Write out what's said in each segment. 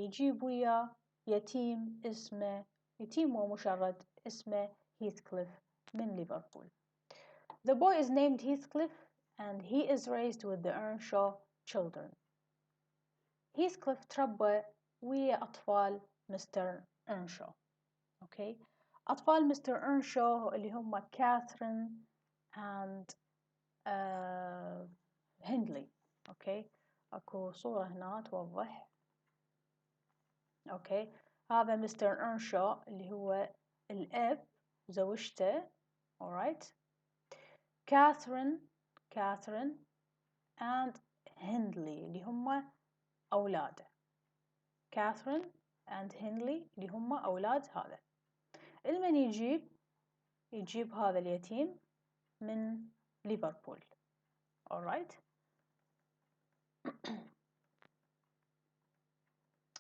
يجيب وياه يتيم اسمه يتيم ومشرد اسمه هيثكليف من ليفربول. The boy is named Heathcliff and he is raised with the Earnshaw children. Heathcliff تربى ويا أطفال مستر إرنشو. أوكي. أطفال مستر إرنشو اللي هم كاثرين and هندلي. أوكي. أكو صورة هنا توضح. أوكي. هذا مستر إرنشو اللي هو الأب زوجته. alright. كاثرين and هندلي اللي هم أولاده. كاثرين and هندلي اللي هم أولاد هذا. المن يجيب هذا اليتيم من ليفربول. alright.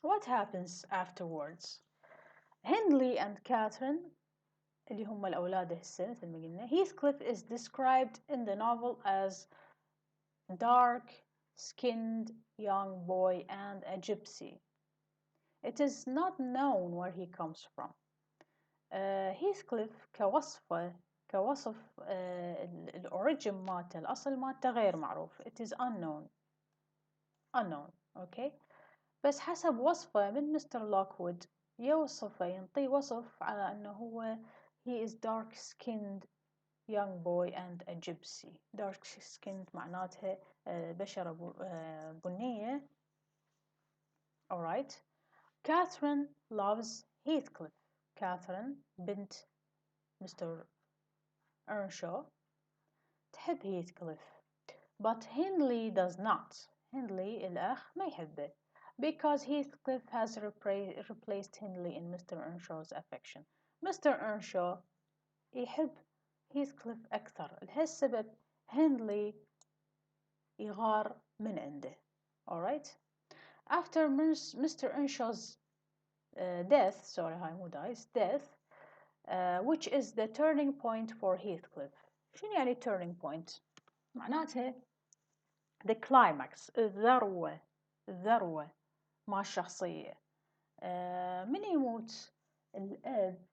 What happens afterwards? هندلي and كاثرين اللي هم الأولاد هسه مثل ما قلنا. Heathcliff is described in the novel as dark-skinned young boy and a gypsy. It is not known where he comes from. Heathcliff كوصف الأوريجين مالته الأصل مالته غير معروف. It is unknown. okay. بس حسب وصفه من مستر لوكوود يوصفه ينطي وصف على أنه هو he is dark-skinned young boy and a gypsy. dark-skinned معناتها بشرة بنية. alright. Catherine loves Heathcliff. Catherine بنت مستر إرنشو تحب هيثكليف. But Hindley does not. Hindley الأخ ما يحبه. Because Heathcliff has replaced Hindley in Mr. Earnshaw's affection. Mr. Earnshaw يحب هيثكليف أكثر. لهالسبب هندلي يغار من عنده. alright. After Mr. Earnshaw's death, which is the turning point for Heathcliff. شنو يعني turning point؟ معناته the climax الذروة مع الشخصية. من يموت الأب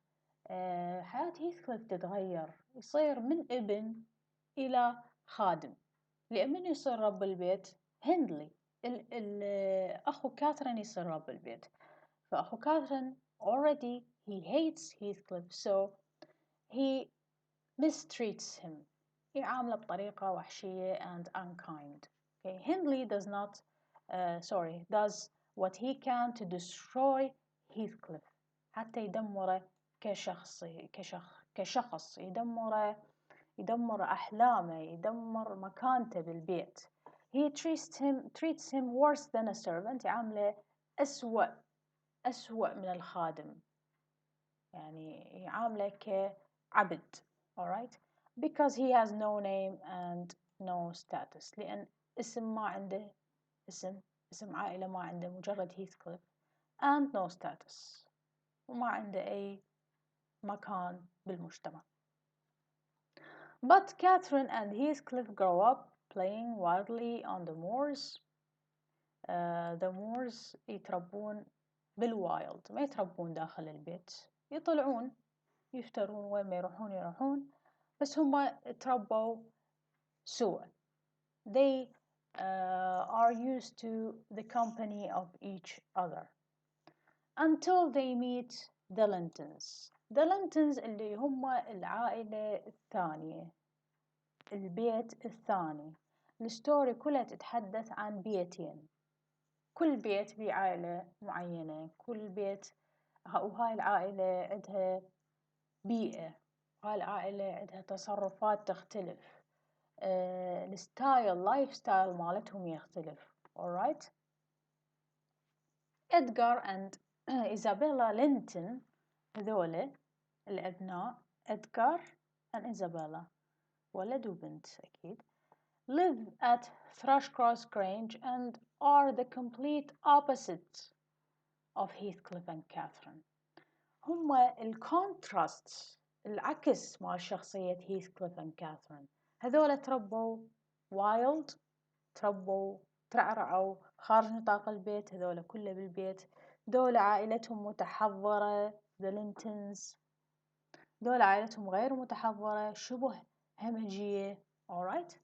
حياة هيثكليف تتغير، يصير من ابن إلى خادم. لأن من يصير رب البيت؟ هندلي. أخو كاثرين يصير رب البيت. فأخو كاثرين already he hates Heathcliff, so he mistreats him. يعامله بطريقة وحشية and unkind. Okay. Hindley does what he can to destroy Heathcliff حتى يدمره كشخص يدمر أحلامه يدمر مكانته بالبيت. He treats him worse than a servant. يعامله أسوأ من الخادم. يعني يعامله كعبد. alright. Because he has no name and no status. لأن اسم ما عنده اسم عائلة ما عنده مجرد Heathcliff and no status. وما عنده أي مكان بالمجتمع. But Catherine and Heathcliff grow up playing wildly on the moors. The moors يتربون بالوايلد، ما يتربون داخل البيت، يطلعون يفترون وين ما يروحون بس هم تربوا سوا. They are used to the company of each other until they meet the Lintons. The Lintons اللي هم العائلة الثانية، البيت الثاني. الستوري كلها تتحدث عن بيتين، كل بيت بعائلة معينة، كل بيت وهاي العائلة عندها بيئة، وهاي العائلة عندها تصرفات تختلف، اللايف ستايل مالتهم يختلف. alright. إدغار and إيزابيلا لينتون هذول الأبناء إدغار and إيزابيلا ولد وبنت أكيد live at Thrushcross Grange and are the complete opposites of Heathcliff and Catherine. هما الكونتراست العكس مع شخصية Heathcliff and Catherine. هذول تربوا وايلد، ترعرعوا خارج نطاق البيت، هذول كله بالبيت دول عائلتهم متحضرة the Lintons. دول عائلتهم غير متحضرة شبه همجية. alright.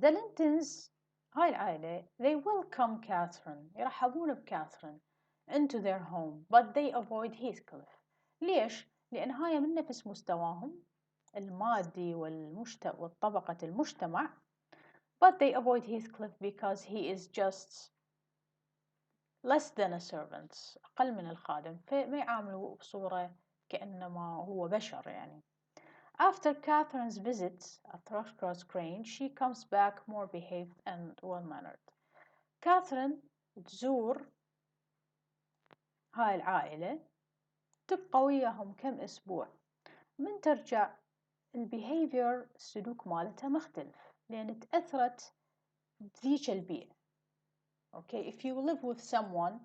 the Lintons هاي العائلة they welcome Catherine يرحبون بكاثرين into their home but they avoid Heathcliff. ليش؟ لأن هاي من نفس مستواهم المادي والطبقة المجتمع but they avoid Heathcliff because he is just less than a servant أقل من الخادم فما يعاملوه بصورة كأنما هو بشر يعني. After Catherine's visit at Thrushcross Grange she comes back more behaved and well-mannered. كاثرين تزور هاي العائلة تبقى وياهم كم أسبوع من ترجع البيهيفير السلوك مالتها مختلف لأن تأثرت بذيك البيئة. Okay, if you live with someone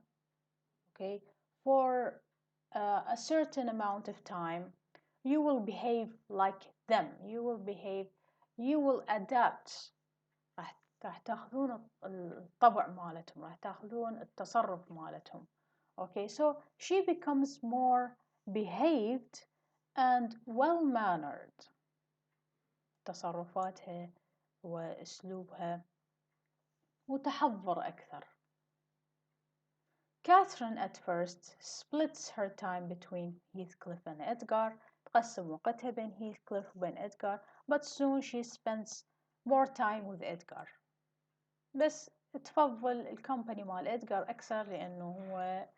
okay for a certain amount of time you will behave like them, you will adapt. راح تاخذون الطبع مالتهم راح تاخذون التصرف مالتهم. Okay, so she becomes more behaved and well-mannered. تصرفاتها وأسلوبها متحضر أكثر. Catherine at first splits her time between Heathcliff and Edgar. تقسم وقتها بين Heathcliff وبين Edgar, but soon she spends more time with Edgar. بس تفضل الكومباني مال إدغار أكثر لأنه هو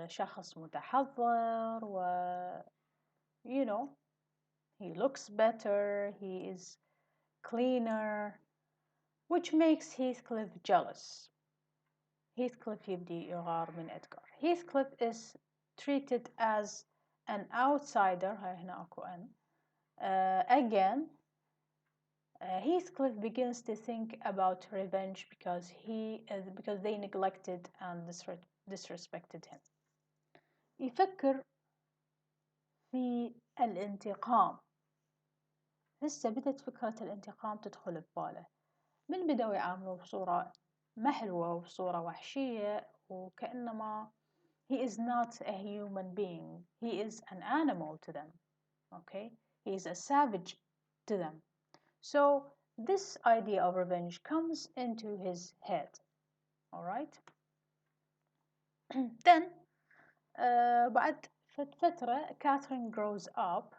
شخص متحضر و you know he looks better, he is cleaner, which makes Heathcliff jealous. Heathcliff يبدي يغار من إدغار. Heathcliff is treated as an outsider. هاي هنا أكو أن. Again Heathcliff begins to think about revenge because they neglected and disrespected him. يفكر في الانتقام. هسه بدت فكرة الانتقام تدخل بباله. من بدأوا يعاملوه بصورة محلوة وبصورة وحشية وكأنما he is not a human being, he is an animal to them. Okay, he is a savage to them. So this idea of revenge comes into his head. Alright. Then بعد فترة Catherine grows up.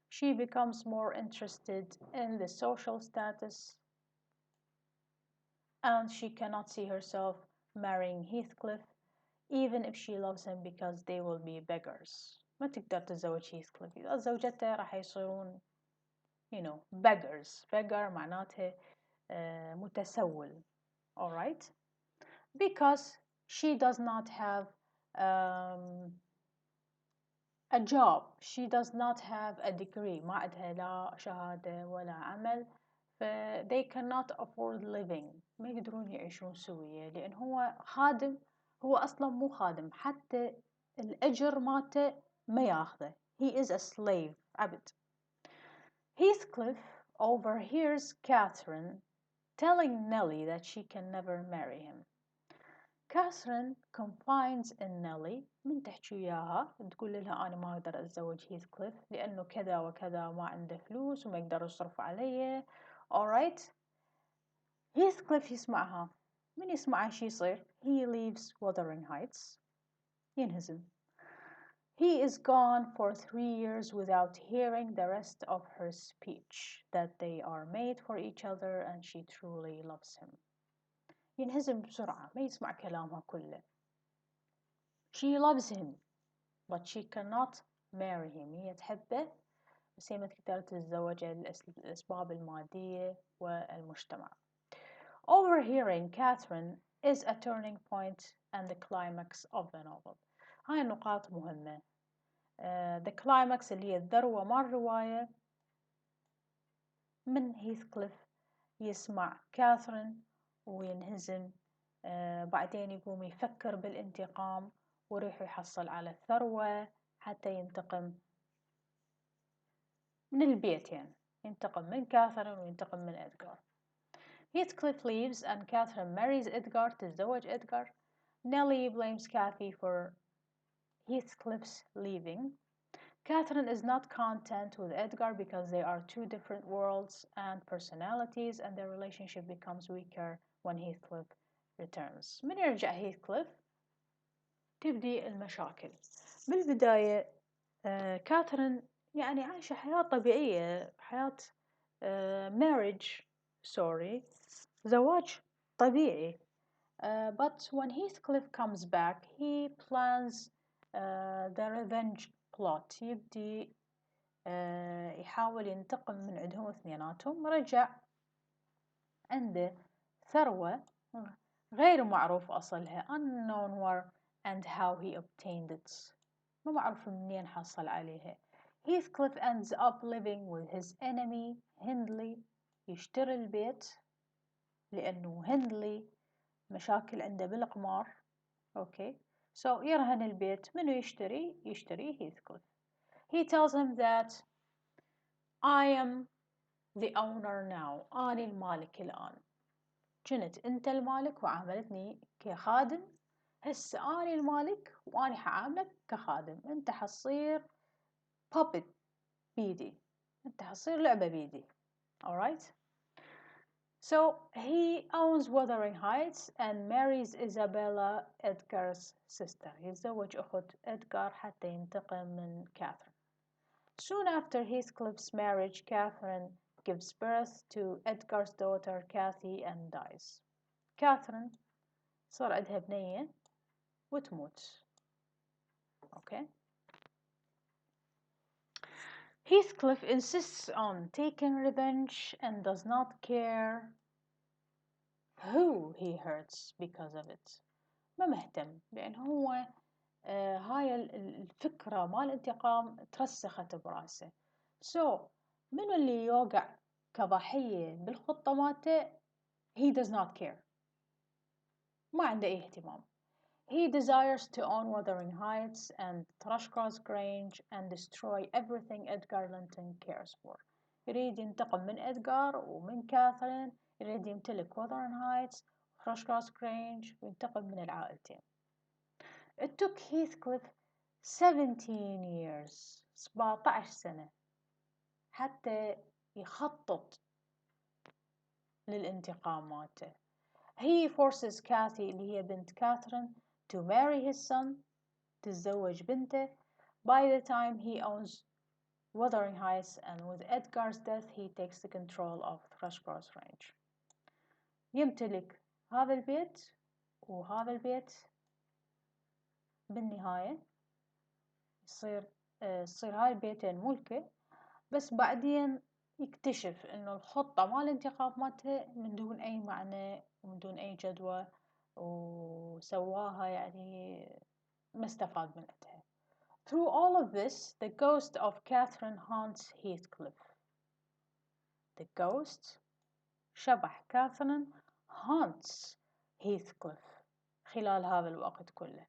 She becomes more interested in the social status and she cannot see herself marrying Heathcliff even if she loves him because they will be beggars. ما تقدر تتزوج Heathcliff. إذا زوجته راح يصيرون you know beggars. beggar معناته متسول. Alright. Because she does not have a job, she does not have a degree, ما عندها لا شهادة ولا عمل, they cannot afford living, ما يقدرون يعيشون سوية لأن هو خادم, هو أصلا مو خادم, حتى الأجر مالته ما ياخذه, he is a slave, عبد. Heathcliff overhears Catherine telling Nellie that she can never marry him. Catherine confides in Nellie من تحكي وياها تقول لها أنا ما أقدر أتزوج هيثكليف لأنه كذا وكذا ما عنده فلوس وما يقدر يصرف علي. alright. هيثكليف يسمعها. من يسمعها شي يصير؟ he leaves Wuthering Heights. ينهزم. He is gone for 3 years without hearing the rest of her speech that they are made for each other and she truly loves him. ينهزم بسرعة ما يسمع كلامها كله. She loves him but she cannot marry him. هي تحبه بس هي ما تقدر تتزوجه للأسباب المادية والمجتمع. Overhearing Catherine is a turning point and the climax of the novel. هاي النقاط مهمة. The climax اللي هي الذروة مال الرواية من هيثكليف يسمع كاثرين وينهزم. بعدين يقوم يفكر بالانتقام ويروح يحصل على الثروة حتى ينتقم من البيت يعني. ينتقم من كاثرين وينتقم من إدغار. Heathcliff leaves and Catherine marries Edgar. تتزوج إدغار. Nellie blames Kathy for Heathcliff's leaving. Catherine is not content with Edgar because they are two different worlds and personalities, and their relationship becomes weaker when Heathcliff returns. من يرجع Heathcliff تبدي المشاكل. بالبداية كاثرين يعني عايشة حياة طبيعية، حياة marriage sorry زواج طبيعي. But when Heathcliff comes back he plans the revenge plot. يبدي يحاول ينتقم من عندهم اثنيناتهم. رجع عنده ثروة غير معروف أصلها unknown where and how he obtained it. مو معروف منين حصل عليها. Heathcliff ends up living with his enemy هندلي. يشتري البيت لأنه هندلي مشاكل عنده بالقمار. أوكي so يرهن البيت. منو يشتري Heathcliff. He tells him that I am the owner now. أنا المالك الآن. كنت أنت المالك وعاملتني كخادم. هسه أنا المالك وأنا حعاملك كخادم. أنت حتصير puppet بيدي. أنت حتصير لعبة بيدي. Alright? So he owns Wuthering Heights and marries Isabella, Edgar's sister. يتزوج أخت إدغار حتى ينتقم من كاثرين. Soon after Heathcliff's marriage, Catherine gives birth to Edgar's daughter Kathy and dies. Catherine صار عندها بنية وتموت. Okay. Heathcliff insists on taking revenge and does not care who he hurts because of it. ما مهتم لأن هو هاي الفكرة مال الانتقام ترسخت براسه. So منو اللي يوقع كضحية بالخطة مالته he does not care. ما عنده أي اهتمام. He desires to own Wuthering Heights and Thrushcross Grange and destroy everything Edgar Linton cares for. يريد ينتقم من إدغار ومن كاثرين. يريد يمتلك Wuthering Heights Thrushcross Grange وينتقم من العائلتين. It took Heathcliff 17 years 17 سنة حتى يخطط للانتقام مالته. He forces Kathy اللي هي بنت كاثرين to marry his son. تتزوج بنته. By the time he owns Wuthering Heights and with Edgar's death he takes the control of Thrushcross Range. يمتلك هذا البيت وهذا البيت. بالنهاية تصير هاي البيتين ملكه. بس بعدين يكتشف انه الخطة مال الانتقام مالته من دون اي معنى ومن دون اي جدوى وسواها يعني ما استفاد منها. Through all of this, the ghost of Catherine haunts Heathcliff. The ghost شبح كاثرين haunts Heathcliff خلال هذا الوقت كله.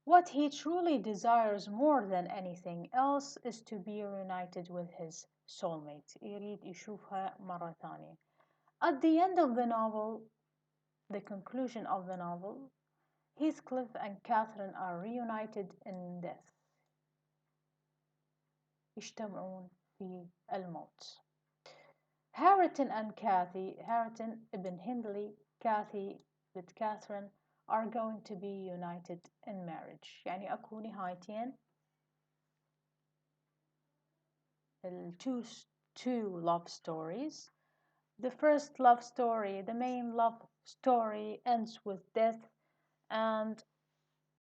What he truly desires more than anything else is to be reunited with his soulmate. يريد يشوفها مرة ثانية. At the end of the novel, the conclusion of the novel, Heathcliff and Catherine are reunited in death. يجتمعون في الموت. Hareton and Kathy, Hareton ibn Hindley, Kathy with Catherine are going to be united in marriage. يعني أكو نهايتين. Two love stories. The first love story, the main love story ends with death and